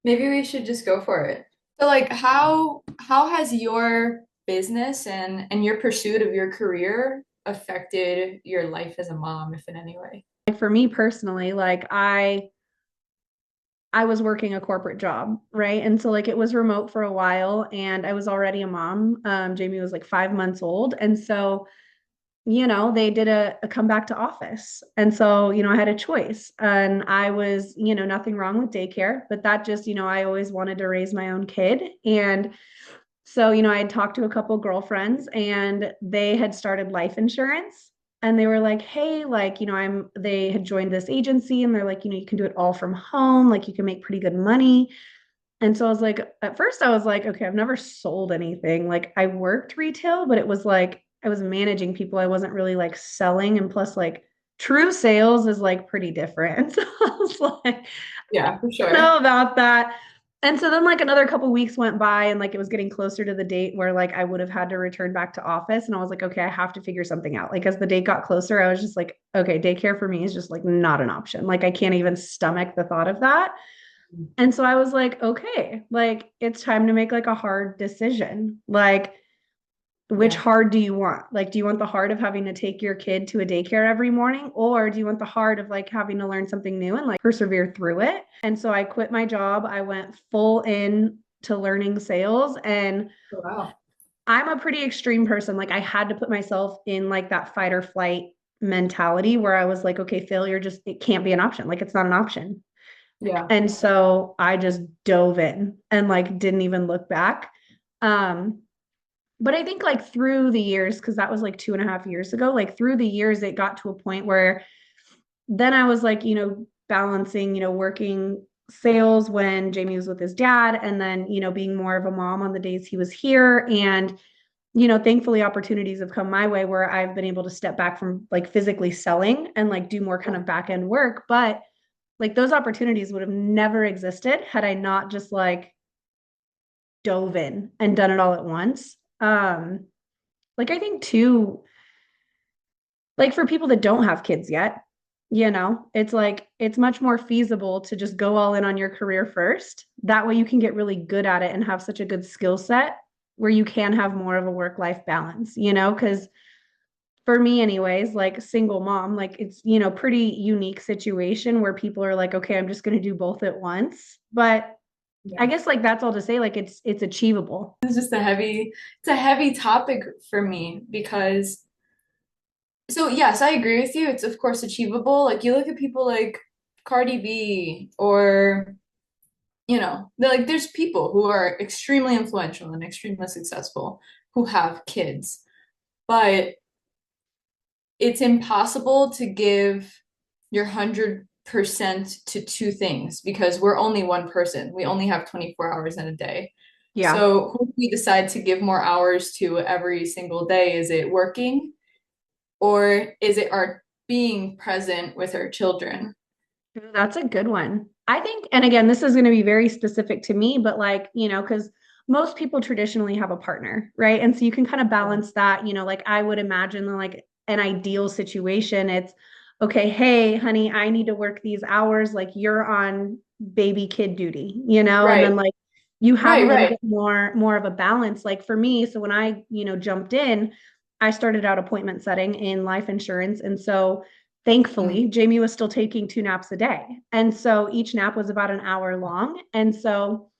Maybe we should just go for it. So like how has your business and your pursuit of your career affected your life as a mom, if in any way? Like for me personally, like I was working a corporate job, right? And so like it was remote for a while and I was already a mom. Jamie was like 5 months old. And so, they did a come back to office. And so, I had a choice. And I was, nothing wrong with daycare, but that just, I always wanted to raise my own kid. And so, I had talked to a couple girlfriends and they had started life insurance and they were like, "Hey, like, they had joined this agency and they're like, you can do it all from home, like you can make pretty good money." And so I was like, at first I was like, okay, I've never sold anything. Like I worked retail, but it was like I was managing people. I wasn't really like selling. And plus, like true sales is like pretty different. So I was like, Yeah, for sure. know about that. And so then like another couple weeks went by and like it was getting closer to the date where like I would have had to return back to office and I was like, okay, I have to figure something out. Like as the date got closer, I was just like, okay, daycare for me is just like not an option. Like I can't even stomach the thought of that. And so I was like, okay, like it's time to make like a hard decision. Like which Yeah. hard do you want? Like, do you want the hard of having to take your kid to a daycare every morning? Or do you want the hard of like having to learn something new and like persevere through it? And so I quit my job. I went full in to learning sales. And Wow. I'm a pretty extreme person. Like, I had to put myself in like that fight or flight mentality where I was like, okay, failure just, it can't be an option. Like, it's not an option. Yeah. And so I just dove in and like didn't even look back. Um, but I think like through the years, because that was like 2.5 years ago, like through the years, it got to a point where then I was like, balancing, working sales when Jamie was with his dad, and then, being more of a mom on the days he was here. And, thankfully opportunities have come my way where I've been able to step back from like physically selling and like do more kind of back end work. But like those opportunities would have never existed had I not just like dove in and done it all at once. Like I think too, like for people that don't have kids yet, it's like it's much more feasible to just go all in on your career first. That way you can get really good at it and have such a good skill set where you can have more of a work-life balance, because for me anyways, like single mom, like it's, pretty unique situation where people are like, okay, I'm just going to do both at once. But I Yeah. guess like that's all to say, like it's achievable. It's just it's a heavy topic for me because so yes, I agree with you. It's of course achievable. Like you look at people like Cardi B or there's people who are extremely influential and extremely successful who have kids, but it's impossible to give your 100% to two things because we're only one person. We only have 24 hours in a day. Yeah. So who do we decide to give more hours to every single day? Is it working or is it our being present with our children? That's a good one. I think, and again, this is going to be very specific to me, but like, because most people traditionally have a partner, right? And so you can kind of Yeah. balance that, like I would imagine like an ideal situation. It's okay, hey, honey, I need to work these hours. Like you're on baby kid duty, and then Right, like you have a right, little right. bit more of a balance. Like for me, so when I, jumped in, I started out appointment setting in life insurance. And so Mm, thankfully, Jamie was still taking 2 naps a day. And so each nap was about an hour long. And so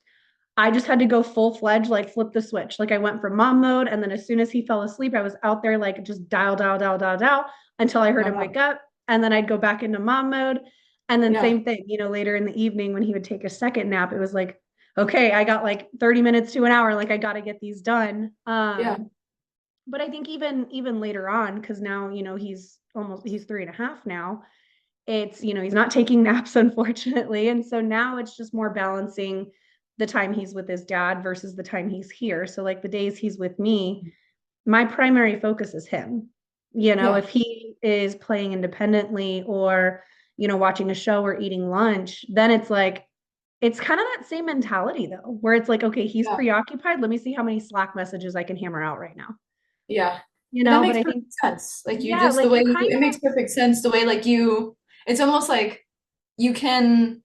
I just had to go full fledged, like flip the switch. Like I went from mom mode. And then as soon as he fell asleep, I was out there, like just dial, dial, dial, dial, dial until I heard oh, him wow. wake up. And then I'd go back into mom mode. And then Yeah, same thing, later in the evening when he would take a second nap, it was like, okay, I got like 30 minutes to an hour. Like I got to get these done. yeah, But I think even later on, because now, he's 3.5 now, it's, he's not taking naps, unfortunately. And so now it's just more balancing the time he's with his dad versus the time he's here. So, like the days he's with me, my primary focus is him. yeah, If he is playing independently or, watching a show or eating lunch, then it's like, it's kind of that same mentality though, where it's like, okay, he's yeah, preoccupied. Let me see how many Slack messages I can hammer out right now. yeah. And that But makes I perfect think, sense. Like you yeah, just the like way you you, kind it makes perfect sense the way like it's almost like you can.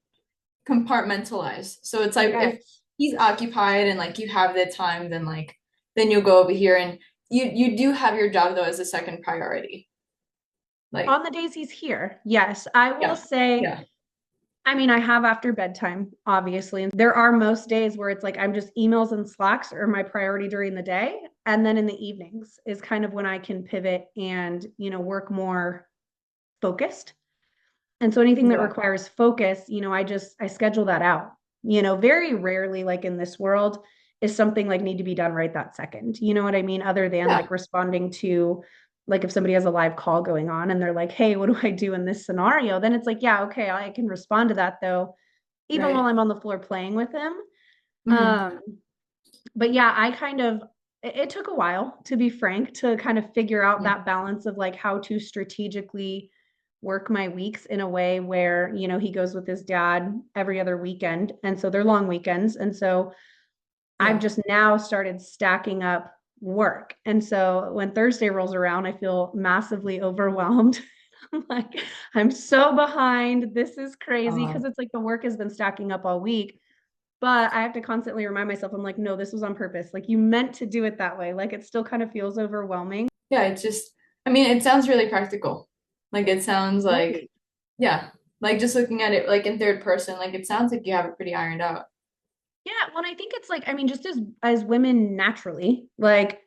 compartmentalize. So it's like if Yes. he's occupied and like you have the time, then like then you'll go over here and you do have your job though as a second priority. On Like, the days he's here, yes. I will yeah, say, yeah, I mean, I have after bedtime, obviously. And there are most days where it's like I'm just emails and Slacks are my priority during the day. And then in the evenings is kind of when I can pivot and, work more focused. And so anything that yeah, requires focus, I schedule that out. Very rarely, like in this world, is something like need to be done right that second. You know what I mean? Other than yeah, like responding to, like if somebody has a live call going on and they're like, hey, what do I do in this scenario? Then it's like, yeah, okay, I can respond to that though, even while right. I'm on the floor playing with him. Hmm. Um, but yeah, it took a while, to be frank, to kind of figure out Yeah, that balance of like how to strategically work my weeks in a way where, he goes with his dad every other weekend. And so they're long weekends. And so I've yeah. just now started stacking up work. And so when Thursday rolls around, I feel massively overwhelmed. I'm like, I'm so behind. This is crazy because it's like the work has been stacking up all week. But I have to constantly remind myself, I'm like, no, this was on purpose. Like you meant to do it that way. Like it still kind of feels overwhelming. Yeah, it's just, I mean, it sounds really practical. Like it sounds like, Right. yeah, like just looking at it like in third person, like it sounds like you have it pretty ironed out. Yeah, well, I think it's like, I mean, just as women naturally, like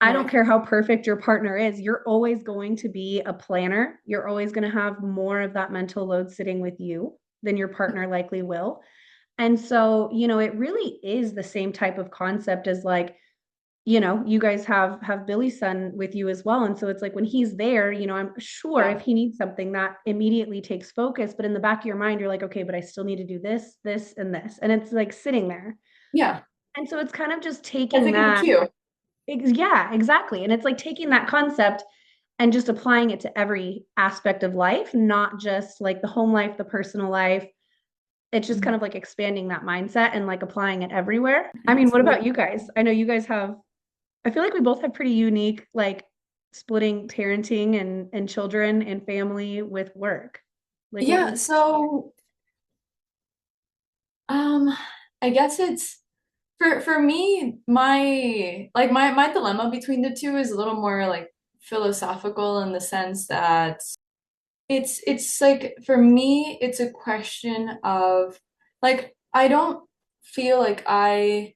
I don't Right. care how perfect your partner is, you're always going to be a planner. You're always going to have more of that mental load sitting with you than your partner likely will. And so, it really is the same type of concept as like, you guys have Billy's son with you as well. And so it's like when he's there, I'm sure if Yeah. he needs something that immediately takes focus, but in the back of your mind, you're like, okay, but I still need to do this, this, and this. And it's like sitting there. Yeah. And so it's kind of just As taking like a that. cue. Yeah, exactly. And it's like taking that concept and just applying it to every aspect of life, not just like the home life, the personal life. It's just kind Mhm. of like expanding that mindset and like applying it everywhere. I mean, It's what really, about you guys? I know you guys have, I feel like we both have pretty unique, like splitting parenting and children and family with work. Like what yeah, was, so um I guess it's for me, my dilemma between the two is a little more like philosophical in the sense that it's like for me it's a question of like I don't feel like I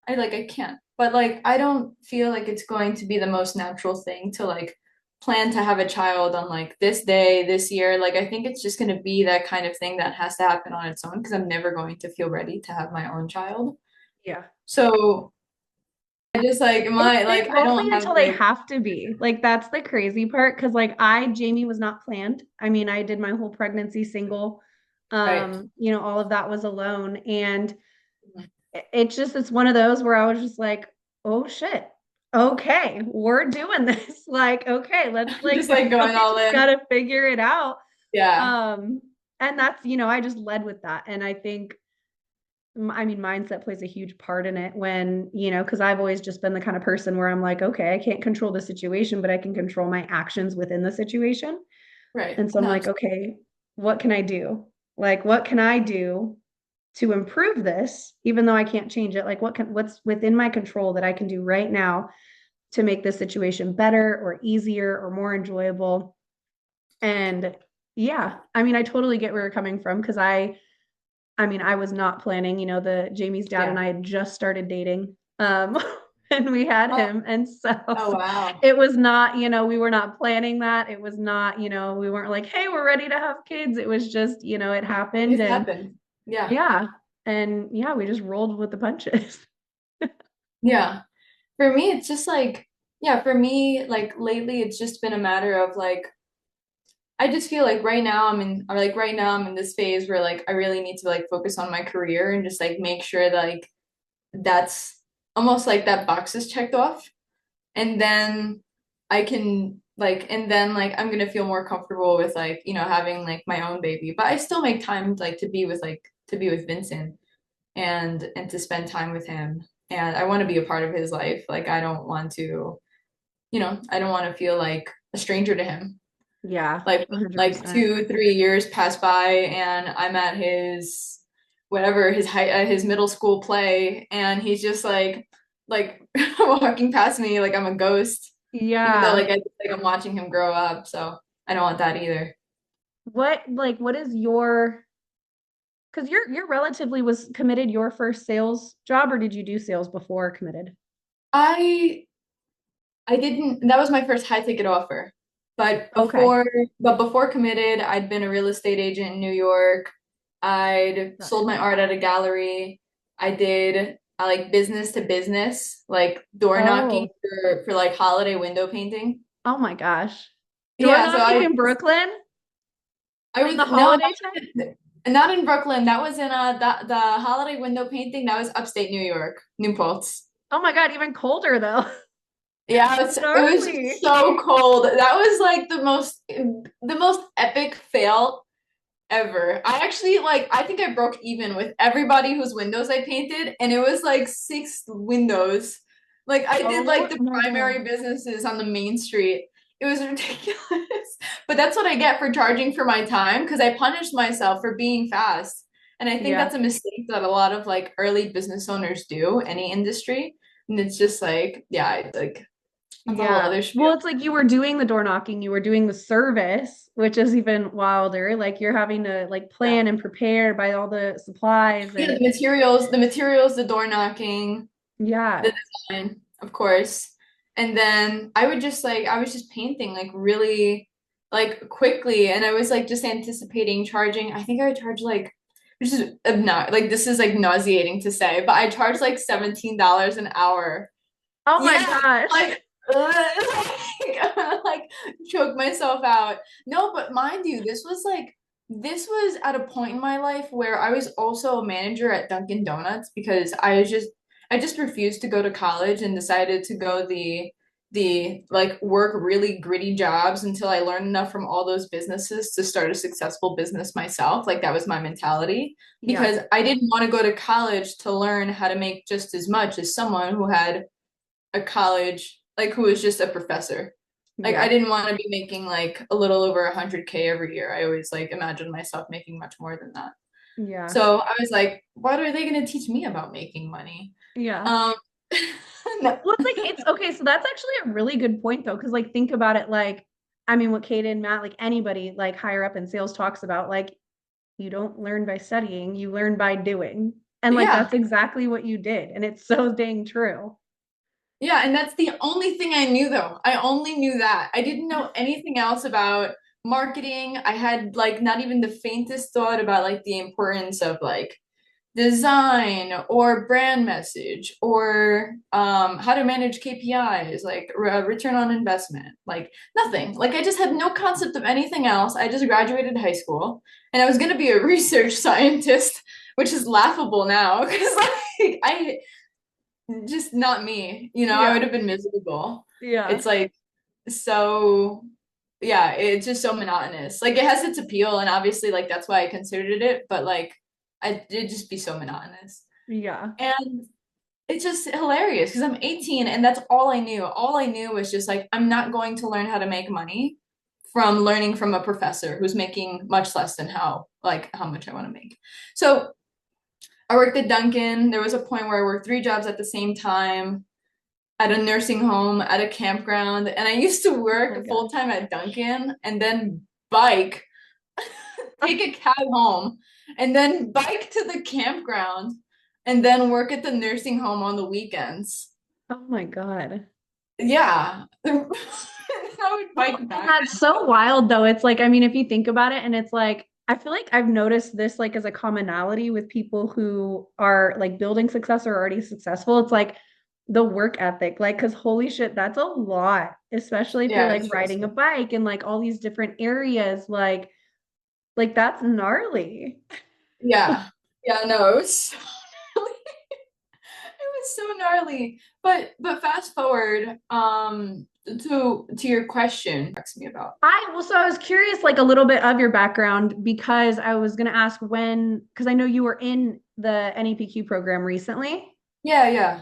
like I can't but like I don't feel like it's going to be the most natural thing to like plan to have a child on like this day this year. Like I think it's just going to be that kind of thing that has to happen on its own because I'm never going to feel ready to have my own child. yeah. So I just like am I They like I won't be don't have until they like have to be. Like that's the crazy part. Cause like Jamie was not planned. I mean, I did my whole pregnancy single. right. All of that was alone. And it's one of those where I was just like, oh shit. Okay, we're doing this. Like, okay, let's Just like like going we all just in. gotta figure it out. Yeah. Um, and that's, I just led with that. And I think I mean, mindset plays a huge part in it when, because I've always just been the kind of person where I'm like, okay, I can't control the situation, but I can control my actions within the situation. Right. And so I'm No. like, okay, what can I do? Like, what can I do to improve this, even though I can't change it? Like, what's within my control that I can do right now to make this situation better or easier or more enjoyable? And yeah, I mean, I totally get where you're coming from because I mean, I was not planning, the Jamie's dad and Yeah. I had just started dating. And we had Oh, him. And so oh wow. it was not, we were not planning that. It was not, we weren't like, hey, we're ready to have kids. It was just, it It happened. just And happened. Yeah. yeah. And yeah, we just rolled with the punches. Yeah. For me, it's just like, yeah, for me, like lately, it's just been a matter of like, I just feel like right now right now I'm in this phase where like I really need to like focus on my career and just like make sure that, like that's almost like that box is checked off. And then I can like, and then like I'm gonna feel more comfortable with like, having like my own baby. But I still make time like to be with Vincent and to spend time with him. And I want to be a part of his life. Like I don't want to, I don't want to feel like a stranger to him. Yeah, Like 100%. 2, 3 years pass by, and I'm at his whatever his middle school play, and he's just like walking past me like I'm a ghost, even though Yeah. I'm watching him grow up. So I don't want that either. What is your, because you're relatively was committed your first sales job, or did you do sales before committed? I I didn't. That was my first high ticket offer. But Okay. before committed, I'd been a real estate agent in New York. I'd Gosh. sold my art at a gallery. I did like business to business, like door knocking Oh, for like holiday window painting. oh my gosh. Door Yeah, so knocking in Brooklyn I in was the no, holiday time? not in Brooklyn. That was in the holiday window painting. That was upstate New York, Newport. Oh my God, even colder though. Yeah, it was Gnarly. so cold. That was like the most epic fail ever. I actually I think I broke even with everybody whose windows I painted, and it was like 6 windows. Like I did like Oh the my God. primary businesses on the main street. It was ridiculous. But that's what I get for charging for my time because I punished myself for being fast. And I think that's Yeah. a mistake that a lot of like early business owners do, any industry. And it's just like, yeah, it's like that's a whole Yeah. other Well, spiel. it's like you were doing the door knocking, you were doing the service, which is even wilder. Like you're having to like Yeah. plan and prepare, buy all the supplies Yeah, and the door knocking, the yeah. design, of course. And then I was just painting like really like quickly, and I was like just anticipating charging. I think I would charge like, which is not like this is like nauseating to say, but I charged like $17 an hour. Oh my Yeah, gosh. like, like choke myself out. No, but mind you, this was at a point in my life where I was also a manager at Dunkin' Donuts because I just refused to go to college and decided to go the like work really gritty jobs until I learned enough from all those businesses to start a successful business myself. Like that was my mentality Yeah. because I didn't want to go to college to learn how to make just as much as someone who had a college, like who was just a professor. Like I Yeah. didn't want to be making like a little over 100K every year. I always like imagined myself making much more than that. Yeah. So I was like, what are they going to teach me about making money? Yeah. Um, no. Well, it's like it's okay. So that's actually a really good point though, because like think about it like, I mean, what Kate and Matt, like anybody like higher up in sales talks about, like you don't learn by studying, you learn by doing. And like Yeah. that's exactly what you did. And it's so dang true. Yeah, and that's the only thing I knew though. I only knew that. I didn't know anything else about marketing. I had like not even the faintest thought about like the importance of like design or brand message or how to manage KPIs, like return on investment, like nothing. Like I just had no concept of anything else. I just graduated high school and I was going to be a research scientist, which is laughable now because like I just not me, I would Yeah. have been miserable. Yeah. It's like so yeah, it's just so monotonous. Like it has its appeal and obviously like that's why I considered it, but like I did just be so monotonous. Yeah. And it's just hilarious because I'm 18 and that's all I knew. All I knew was just like I'm not going to learn how to make money from learning from a professor who's making much less than how much I want to make. So I worked at Dunkin'. There was a point where I worked 3 jobs at the same time at a nursing home, at a campground, and I used to Oh my work full gosh. time at Dunkin' and then bike, take a cab home, and then bike to the campground, and then work at the nursing home on the weekends. Oh my God. Yeah. I would Well, bike and back. that's so wild though. It's like, I mean, if you think about it, and it's like, I feel like I've noticed this like as a commonality with people who are like building success or already successful. It's like the work ethic, like, because holy shit, that's a lot, especially if you're Yeah, like it's riding a stressful. bike and like all these different areas, like that's gnarly. Yeah. Yeah, no, it was so gnarly. It was so gnarly. But fast forward to your question asked me about. So I was curious, like a little bit of your background because I was gonna ask because I know you were in the NEPQ program recently. Yeah, yeah.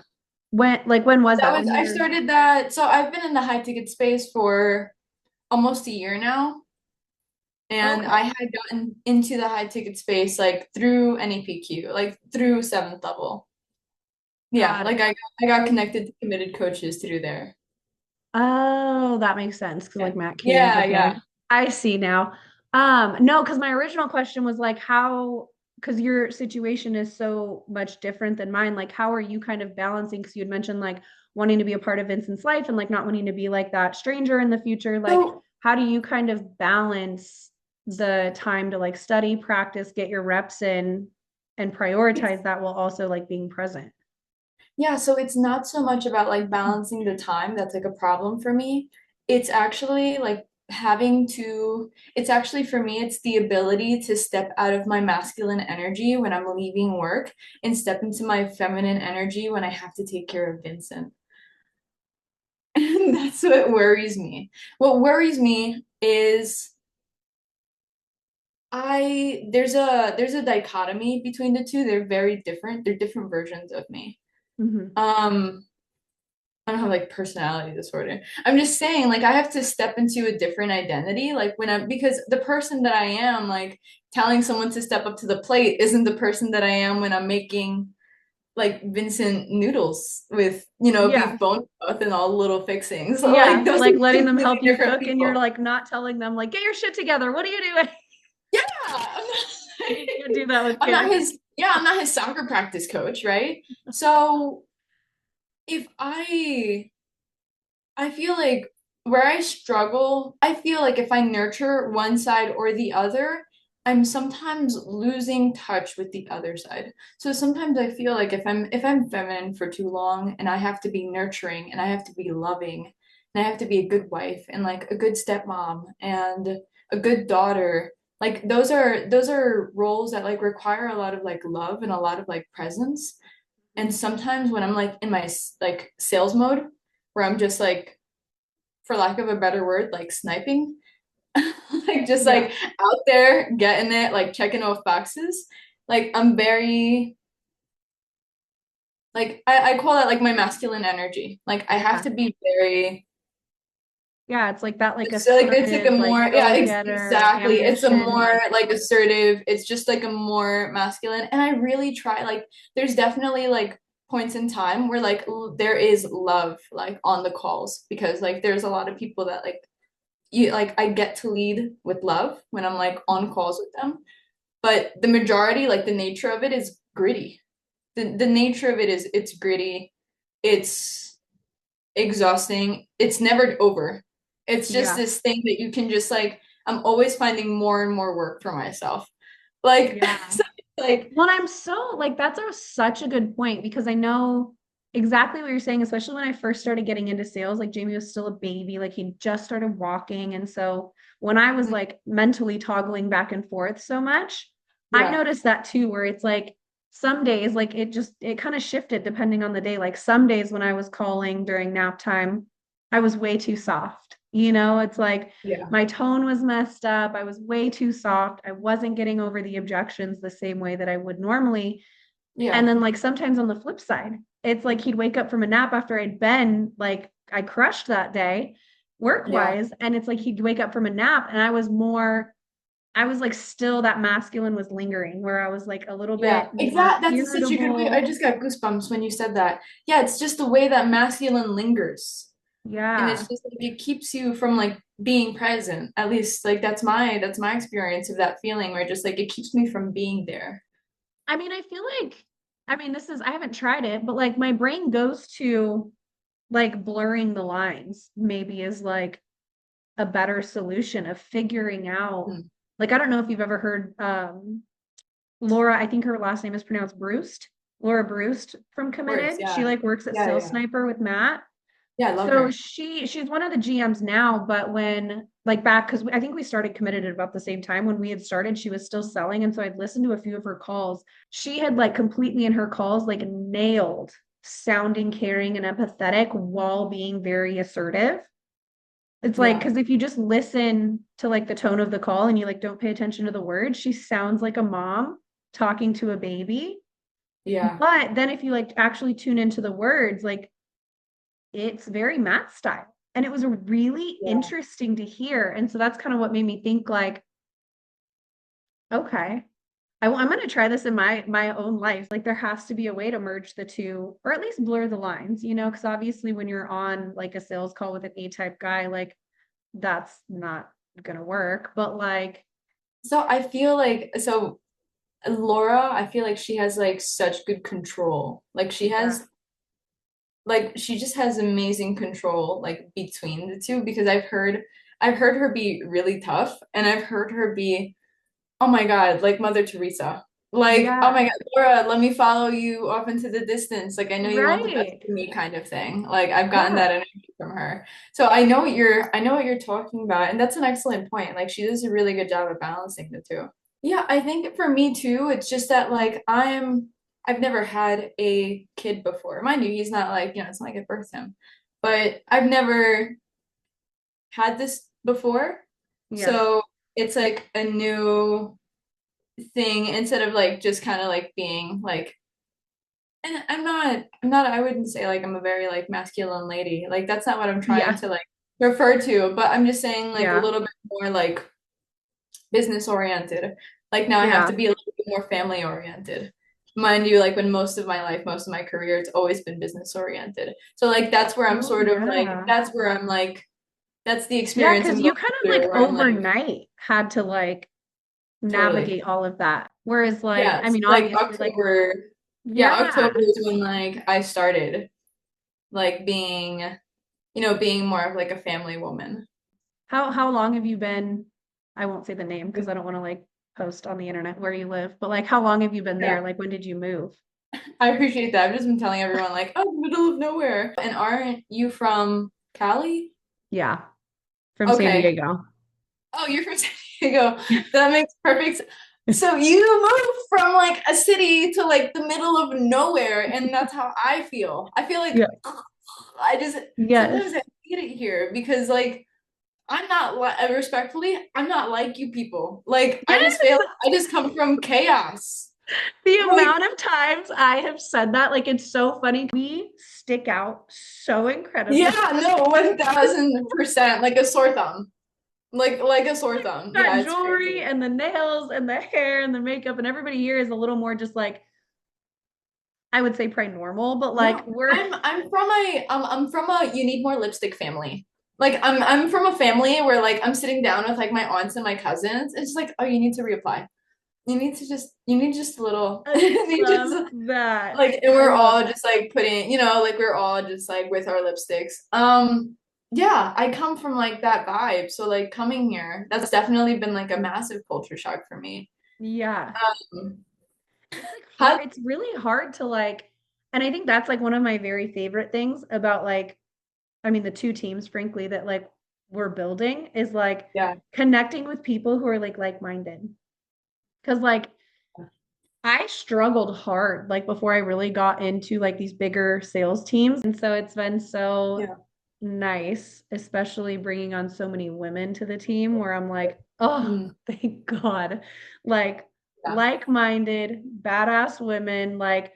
When was That that? was When you I were started that. So I've been in the high ticket space for almost a year now. And I Okay. had gotten into the high ticket space like through NEPQ, like through seventh level. Yeah, Got like it. I got connected to committed coaches through there. Oh, that makes sense because Yeah. like Matt K's Yeah, was yeah. there. I see now. No, because my original question was like how, because your situation is so much different than mine. Like, how are you kind of balancing? Because you had mentioned like wanting to be a part of Vincent's life and like not wanting to be like that stranger in the future. Like, So how do you kind of balance the time to like study, practice, get your reps in, and it's prioritize that while also like being present? yeah, so it's not so much about like balancing the time that's like a problem for me. It's actually like it's actually for me, it's the ability to step out of my masculine energy when I'm leaving work and step into my feminine energy when I have to take care of Vincent. And that's what worries me. What worries me is there's a dichotomy between the two. They're very different. They're different versions of me. Mm-hmm. Um, I don't have like personality disorder. I'm just saying, like, I have to step into a different identity. Like, because the person that I am, like, telling someone to step up to the plate isn't the person that I am when I'm making, like, Vincent noodles with, Yeah. beef bone broth and all the little fixings. So, like, Yeah, those like are letting them completely help you different cook and you're people. like not telling them like get your shit together. What are you doing? Yeah, I'm not, You can't do that with kids. I'm not his soccer practice coach, right? So, if I feel like where I struggle, I feel like if I nurture one side or the other, I'm sometimes losing touch with the other side. So sometimes I feel like if I'm feminine for too long and I have to be nurturing and I have to be loving and I have to be a good wife and like a good stepmom and a good daughter, like those are roles that like require a lot of like love and a lot of like presence. And sometimes when I'm like in my like sales mode, where I'm just like, for lack of a better word, like sniping, like just Yeah. like out there getting it, like checking off boxes. Like I'm very like I call that like my masculine energy. Like I have Yeah. to be very Yeah, it's like that like so like it's like a assertive, more like go-getter, exactly. It's a ambition, more like like assertive. It's just like a more masculine. And I really try like there's definitely like points in time where like there is love like on the calls because like there's a lot of people that like you like I get to lead with love when I'm like on calls with them. But the majority, like the nature of it is gritty. The nature of it is it's gritty, it's exhausting, it's never over. It's just yeah. this thing that you can just like I'm always finding more and more work for myself. Like Yeah. so like Well, I'm so like such a good point because I know exactly what you're saying, especially when I first started getting into sales. Like Jamie was still a baby, like he just started walking. And so when I was like mentally toggling back and forth so much, I yeah, noticed that too, where it's like some days, like it kind of shifted depending on the day. Like some days when I was calling during nap time, I was way too soft. It's like yeah, my tone was messed up. I was way too soft. I wasn't getting over the objections the same way that I would normally. And yeah, then, like, sometimes on the flip side, it's like he'd wake up from a nap after I'd been like, I crushed that day work yeah. wise. And it's like he'd wake up from a nap and I was like, still that masculine was lingering where I was like a little Yeah, bit more exactly. Such a good way. I irritable. just got goosebumps when you said that. Yeah, it's just the way that masculine lingers. And it's Yeah. just like it keeps you from like being present. At least like that's my experience of that feeling where just like it keeps me from being there. I mean, I feel like, I haven't tried it, but like my brain goes to like blurring the lines maybe is like a better solution of figuring out Mm, like I don't know if you've ever heard Laura, I think her last name is pronounced Bruce, Laura Bruce from works, Committed. She yeah. like works at Yeah, Sales yeah. Sniper with Matt. Yeah, I love So her. she's one of the GMs now, but when like back because I think we started Committed at about the same time when we had started, she was still selling, and so I'd listened to a few of her calls. She had like completely in her calls like nailed sounding caring and empathetic while being very assertive. It's like Yeah, because if you just listen to like the tone of the call and you like don't pay attention to the words, she sounds like a mom talking to a baby. yeah, But then if you like actually tune into the words, like it's very Matt style. And it was really yeah, interesting to hear. And so that's kind of what made me think like, Okay. I'm going to try this in my own life. Like there has to be a way to merge the two, or at least blur the lines, because obviously when you're on like a sales call with an A-type guy, like that's not gonna work. But like, So I feel like so Laura, I feel like she has like such good control. yeah, Like she just has amazing control like between the two because I've heard her be really tough and I've heard her be, oh my God, like Mother Teresa. Like, oh yeah, my God, Laura, let me follow you off into the distance. Like I know you want the best right. for me kind of thing. Like I've gotten Yeah, that energy from her. So I know what you're talking about, and that's an excellent point. Like she does a really good job of balancing the two. Yeah, I think for me too, it's just that like I've never had a kid before. Mind you, he's not like, it's not like I birthed him. But I've never had this before. yeah, So it's like a new thing instead of like just kind of like being like, and I'm not I wouldn't say like I'm a very like masculine lady. Like that's not what I'm trying yeah, to like refer to, but I'm just saying like a yeah, little bit more like business oriented. Like now I have yeah. to be a little bit more family oriented. Mind you, like when most of my life, most of my career, it's always been business oriented. So like that's where I'm Oh sort of like yeah. that's where I'm like that's the Yeah, experience because I'm you going kind of through like where I'm like overnight had to like totally. navigate all of that. Whereas like, I Yes, mean, like obviously like, October. Yeah, October yeah. is when like I started like being, being more of like a family woman. How long have you been, I won't say the name because I don't want to like post on the internet where you live, but like how long have you been there? Yeah, Like when did you move? I appreciate that. I've just been telling everyone like, oh, middle of nowhere. And aren't you from Cali? Yeah, from San Okay. Diego. Oh, you're from San Diego. That makes perfect sense. So you moved from like a city to like the middle of nowhere, and that's how I feel. I feel like Yeah. I just sometimes Yes. I hate it here because like I'm not respectfully, I'm not like you people. Like I just Yes. feel I just come from chaos. The Like amount of times I have said that, like it's so funny. We stick out so incredibly. yeah, no, 1000%, like a sore thumb. Like a sore thumb. That Yeah, it's jewelry crazy. and the nails and the hair and the makeup and everybody here is a little more just like I would say probably normal, but like No, we're I'm from a you need more lipstick family. Like I'm from a family where like I'm sitting down with like my aunts and my cousins. It's like, oh, you need to reapply. You need just a little I you need love just that. like and I we're love all that. just like putting, like we're all just like with our lipsticks. Yeah, I come from like that vibe. So like coming here, that's definitely been like a massive culture shock for me. Yeah. Um, It's like hard. how It's really hard to like, and I think that's like one of my very favorite things about like, I mean, the two teams, frankly, that like we're building is like yeah. connecting with people who are like-minded. Because like I struggled hard like before I really got into like these bigger sales teams. And so it's been so Yeah. nice, especially bringing on so many women to the team where I'm like, oh, Mm, thank God. Like yeah. like-minded, badass women, like,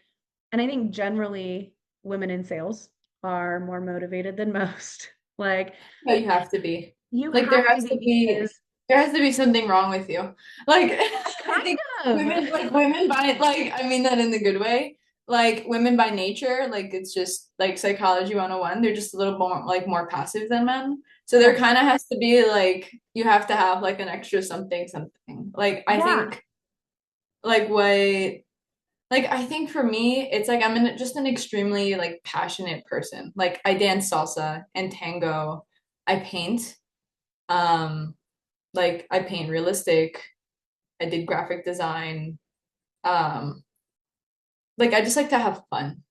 and I think generally women in sales are more motivated than most. Like Yeah, you have to be. you Like have to be because there has to be something wrong with you. Like I kind think of. women by like I mean that in the good way. Like women by nature, like it's just like psychology 101, they're just a little more like more passive than men. So there Yeah. kind of has to be like you have to have like an extra something something. Like I Yeah. think like what like I think for me it's like just an extremely like passionate person. Like I dance salsa and tango. I paint. Um, like I paint realistic. I did graphic design. Um, like I just like to have fun.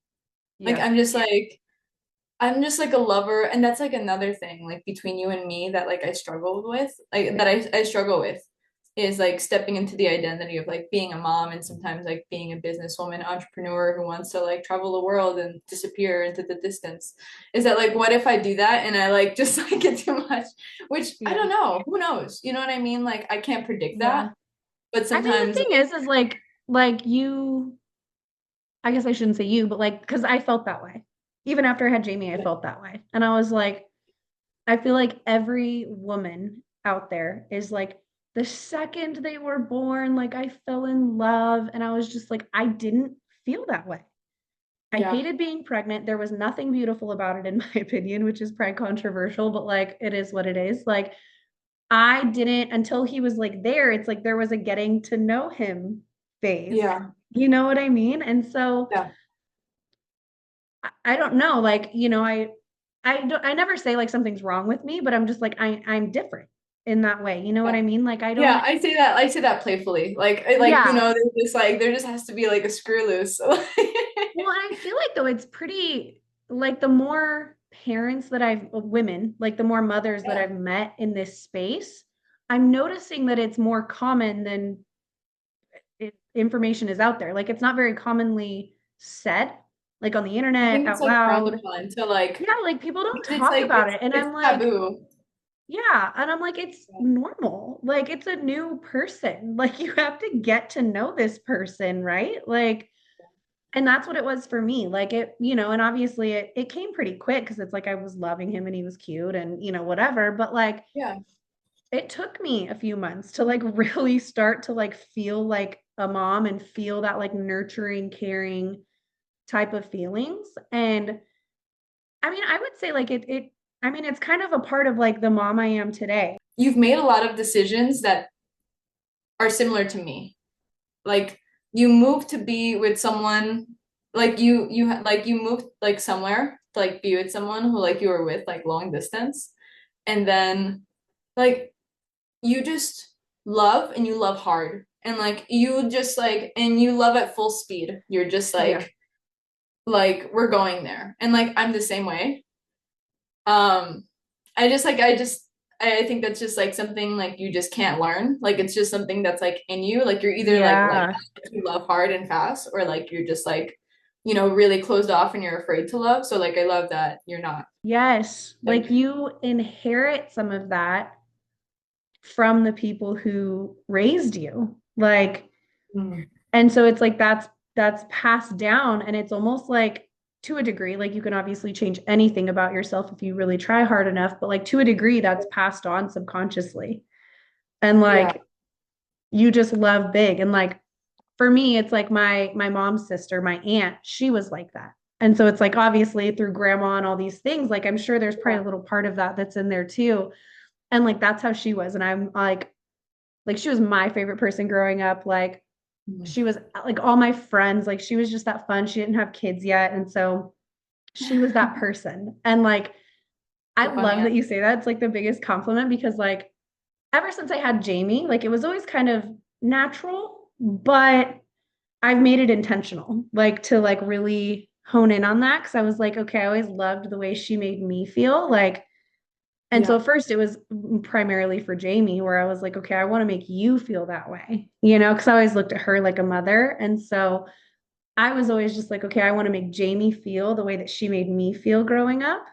Like Yeah. I'm just like a lover, and that's like another thing like between you and me that like I struggled with, like that I struggle with is like stepping into the identity of like being a mom and sometimes like being a businesswoman, entrepreneur who wants to like travel the world and disappear into the distance. Is that like what if I do that and I like just like it too much? Which I Yeah. don't know. Who knows? You know what I mean? Like I can't predict Yeah. that, but I mean, the sometimes thing is like you, I guess I shouldn't say you, but like, because I felt that way. Even after I had Jamie, I like, felt that way. And I was like, I feel like every woman out there is like the second they were born, like I fell in love and I was just like, I didn't feel that way. I Yeah. hated being pregnant. There was nothing beautiful about it, in my opinion, which is probably controversial, but like it is what it is. Like I didn't until he was like there, it's like there was a getting to know him phase. Yeah. You know what I mean? And so Yeah. I don't know, like, I never say like something's wrong with me, but I'm just like I'm different in that way. You know what Yeah. I mean? Like I Yeah, don't, I say that playfully. yeah. there's just there just has to be like a screw loose. So Well, I feel like though it's pretty like the more parents that I've women, like the more mothers that yeah. I've met in this space, I'm noticing that it's more common than information is out there. Like it's not very commonly said, like on the I internet think it's out like frowned loud. upon to like Yeah, like people don't because it's talk like about it. And it's I'm like, taboo. yeah. And I'm like, it's normal. Like it's a new person. Like you have to get to know this person, right? Like, and that's what it was for me. Like it, and obviously it came pretty quick because it's like I was loving him and he was cute and whatever. But like Yeah. it took me a few months to like really start to like feel like a mom and feel that like nurturing, caring type of feelings. And I mean, I would say like I mean, it's kind of a part of like the mom I am today. You've made a lot of decisions that are similar to me. Like you moved to be with someone like you moved like somewhere to like be with someone who like you were with like long distance and then like you just love and you love hard and like you just like and you love at full speed. You're just Yeah. like we're going there. And like I'm the same way. Um I think that's just like something like you just can't learn. Like it's just something that's like in you. Like you're either like Yeah. that, you love hard and fast or like you're just really closed off and you're afraid to love. So like I love that you're not Yes. Like like you inherit some of that from the people who raised you. Like, mm, and so it's like that's passed down and it's almost like to a degree, like you can obviously change anything about yourself if you really try hard enough, but like to a degree that's passed on subconsciously. And yeah. like you just love big. And like for me, it's like my mom's sister, my aunt, she was like that. And so it's like obviously through grandma and all these things, like I'm sure there's probably Yeah. a little part of that that's in there too. And like that's how she was. And I'm like she was my favorite person growing up. Like Mm. she was like all my friends, like she was just that fun. She didn't have kids yet. And so she was that person. And like I The funny love that you say that. It's like the biggest compliment because like ever since I had Jamie, like it was always kind of natural, but I've made it intentional, like to like really hone in on that. Cause I was like, okay, I always loved the way she made me feel. Like, and so yeah. at first it was primarily for Jamie, where I was like, okay, I want to make you feel that way, because I always looked at her like a mother. And so I was always just like, okay, I want to make Jamie feel the way that she made me feel growing up.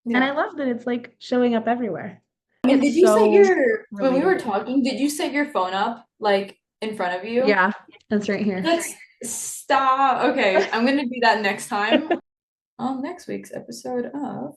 And I Yeah. love that it's like showing up everywhere. And did It's you set so your when we were relatable. talking, did you set your phone up like in front of you? Yeah, that's right here. Let's stop. Okay, I'm gonna do that next time on next week's episode of